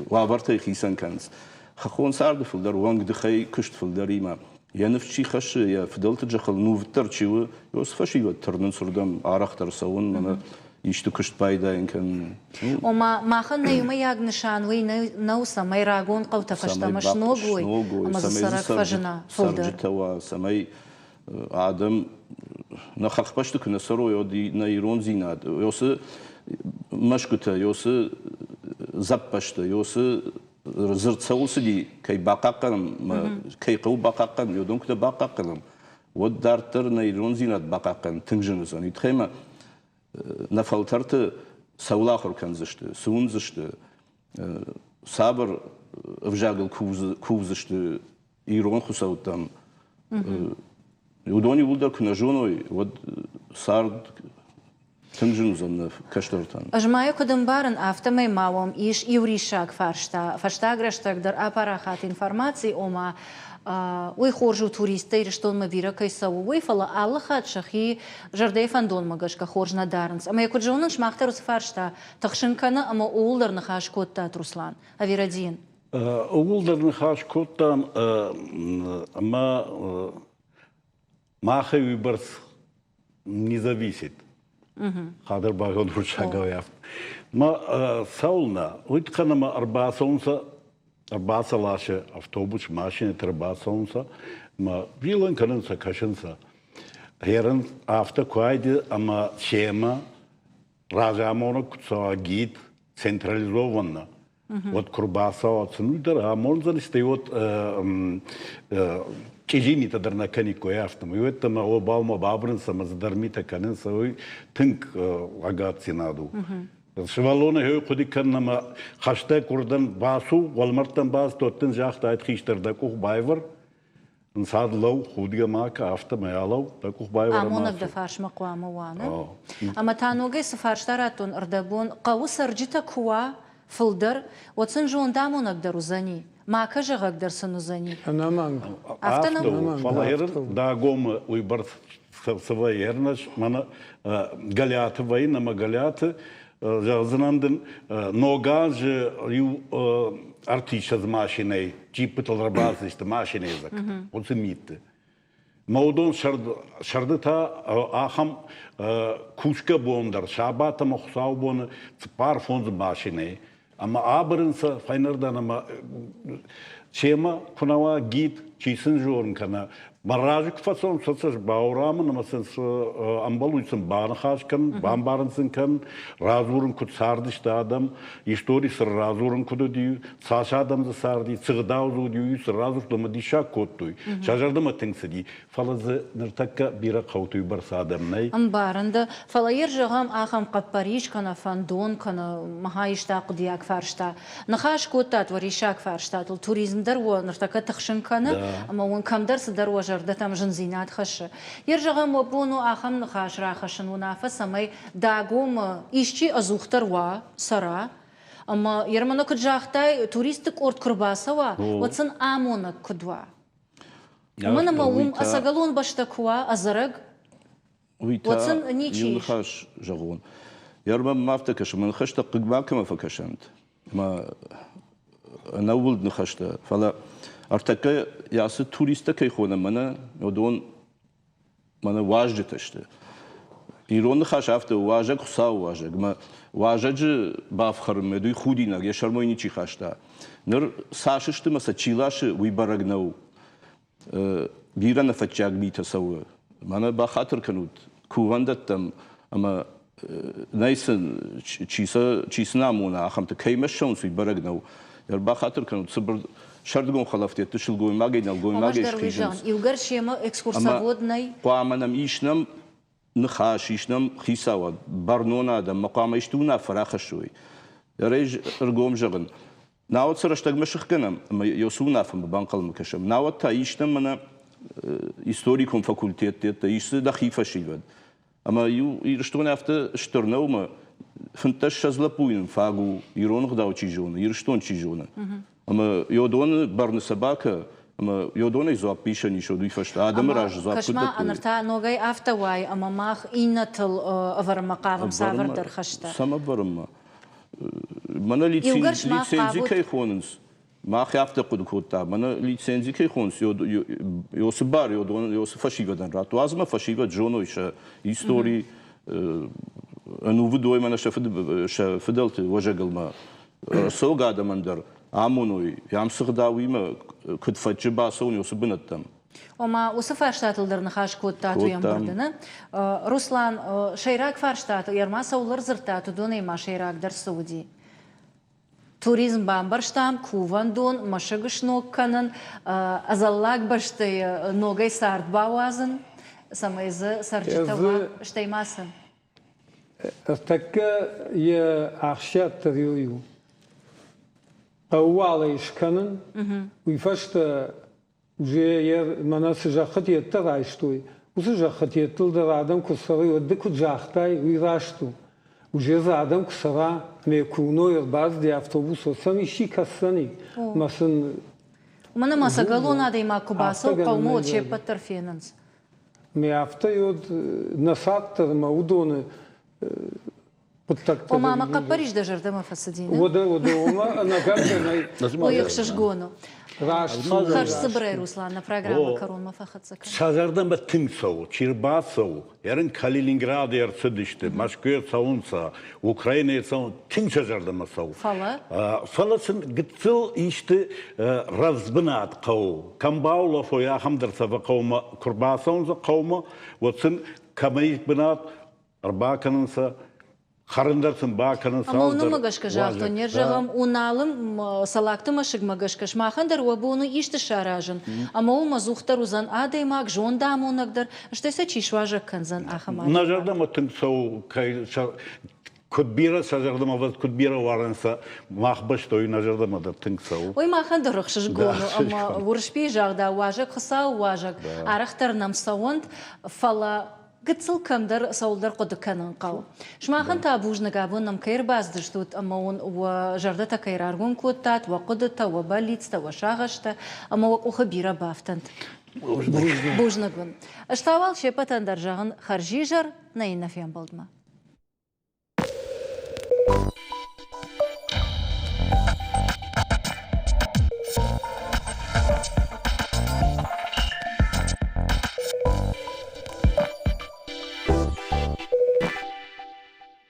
وابرتي خيسان كنز خخون سرد فلدر وانق دخي كشت فلدري ما ينف شي خش يا فضلت جخل نوفتر شيو يوسف شي ترنن سردم عرختر سون ما يشتو كشت بايدا إن كان وما خلنا يوم ياق نشان وي نوسا ما يراقون قوتا فشتا مشنوغوي اما زسرق فجنا فلدر سرجتوا سمي آدم نخخ باشتو كنا سرو يودي نيرون زيناد يوسف مشكوته يوسف زب باشتو يوسف زرت سوسدي كي باقاقن كي قو باقاقن يودون كده باقاقن ودارتر نيرون زيناد باقاقن تنجنزون يتخيما نفلترت سولاخر كنزشتو سونزشتو صابر افجاقل كوزشتو يرون خسوتم يودوني ولدر كنا جونوي ود سارد تنجنزن كشترتان أجمعي قدم بارن أفتمي ماوم إيش يوريشاك فاشتا грештак дар апарахат информации ома ويخرجوا туристы رشتون مبيرا كيسوا ويفلا الله خات شخي جردي فندون مغشكا خرجنا دارنس اما يكون جونن شماختر فارشتا تخشنكنا اما اولدر نخاش كوتا руслан авирадин اولدر نخاش كوتا اما Маха выборс не зависит. Хадр багон ручагаев. Ма саулна, уйткана ма арбаса лаше автобус машина арбасонса, ма вилан кананса кашанса. Херан авто куайди ама схема разамона куца гид централизованно. Вот курбаса от сунудер, а можно сте от Килимита дърна кани кояфтам. И это ма обалма бабрынса, ма задармита канынса, ой тынк агат синаду. Швалона хой куди канна ма хаштай курдан басу, валмартан бас тоттын жахта айт хиштарда кух байвар. Нсад лау худига мака афта маялау, да кух байвар масу. Амонак да фарш мақуама вана. Ама танугай сафарштаратун ардабун, қау сарджита куа фылдар, отсын жуан дамонак дарузани. ما كجا غدر سنوزاني أنا ما أفتو فلاهرن دا قوم ويبرت سوايرنش مانا غاليات وين أما غاليات زناندن نوغاج يو أرتيش از ماشيني جيب تلرباز است ماشيني زك وزميت مودون شردتا آخم كوشكا بوندر شاباتا مخصاو بون تبار فونز ماشيني Ama abırınsa faynardan ama çema kunawa git çisin jorun kana marajik fason sotsaj bauramın ama sen ambaluysun bağını haşkan bambarınsın kan razurun kut sardışta adam istori sır razurun kudu diyor saşa adam da sardı çığdağzu diyor sır razur da madişa kottuy şajardı mı tengsidi falazı nırtakka bira kavtuy barsa adam ney ambarında falayır jağam aham qappariş kana fandon kana mahayışta diyak farşta nahaş kotat varişak farşta turizmdar و nırtakka taxşın kana ama on kamdar sidar و ده تام جنزينات خش يرجع مبونو آخم نخاش راخشن ونافس أمي داغوم إيشي أزوختر وا سرا أما يرمانو كجاختاي توريستك أورد كرباسا وا واتسن آمونك كدوا ومن موم أساقلون باشتكوا أزرق واتسن نيشيش ينخاش جغون يرمى ما افتكش من خشت قدما كما فكشنت ما نولد نخشت فلا ارتكا ياس توريستا كي خونا منا يودون منا واجد تشت يرون خاش افته واجد خصا واجد ما واجد بافخر مدوي خودينا يا شرمويني چي خاشتا نر ساششت مسا چيلاش وي برغنو بيرنا فتجاق بيتا سو منا با خاطر كنوت كوندتم اما نايسن چيسنا مونا خمت كيمشون سوي برغنو ير با خاطر كنوت صبر شردقون خلفتي تشل قوي ماجي نال قوي ماجي يوغر شيما اكسكورسافودناي قامنام ايشنم نخاش يشنم خيساوة برنونا دم مقام يشتونا فراخ شوي ريج رقوم جغن ناوت سرشتاق مشخ كنم يوسونا فم بانقل مكشم ناوت تا يشتم منا историкум факультет يشت دخيفة شيبد أما يرشتون أفت اشترناو ما فنتش شزلبوين فاقو يرون غداو تيجونا يرشتون تيجونا أما يودون برن سباكة أما يودون يزواب بيشان يشودو يفشت آدم راج زواب كشما أنرتا نوغاي أفتواي أما ماخ إنتل أفرمقاهم سافر درخشتا سما برما منا ليتسنزي كي خوننس ما خافت قد كوتا منا ليتسنزي كي خونس يوسبار يوس فشيفة دن رات وازما فشيفة جونو إيش هيستوري أنو بدوي منا شفدلت وجعل ما سو قاعد مندر عمونوي يام سخداوي ما كد فجبا سون يوسبنتم وما وسفارشتاتل درنخاش كوتاتو يام بردنا روسلان شيراك فارشتاتو يرما سولر زرتاتو دوني ما شيراك در سعودي туризм бамбарштам кувандон машагышнок канан азаллак башты ногай сарт бауазын самайзы сарчитава штаймасын. Такка я ахшат триою. Ауала ишканан уйфашта уже я манасы жахатиет тарайштой. Усы жахатиет тылдар адам кусары одды куджахтай уйрашту. Уже за адам кусара мекуной баз де автобус сами шикасани масын. Умана масагалона да има кубасо калмо че патерфинанс. Ме автойод насаттар маудоны O mama ka Paris da jardama fasadina. Ома на гамдамай. Уйхшаш гоно. Хаш сыбрай Руслан на программа Корон Мафахацака. Сазардама тимсау, чирбасау, ярын Калининград ярцыдышты, Москва саунса, Украина ярцау, тим сазардама сау. Фала? Фаласын гыцыл ишты разбынат қау. Камбаулов оя хамдырсава қаума, курбасаунса қаума, отсын камайық бынат, арбаканынса, Харындарсын баканын салдар. Ама уны магашка жақтон нержағым уналым салакты машыг магашкаш махандар уабуны ишті шаражын. Ама ол мазуқтар узан адаймак, жон дамонагдар, штайса чишважак канзан ахамар. Нажардама тың сау, кудбира сажардама ваз кудбира варанса, махбаш той нажардама да тың сау. Ой махандар рықшыш гону, ама уршпи жағда уажак, хыса уажак, арақтар нам саунд, фала гыцыл камдар саулдар қодыканын қау. Шмахан табужны габын нам кайр баздырштут, ама он жардата кайраргун коттат, вақыдыта, вабалицта, вашағашта, ама оқы бира бафтант. Бужнагын. Аштавал шепатандар жағын харжи жар, наинна фен болдма.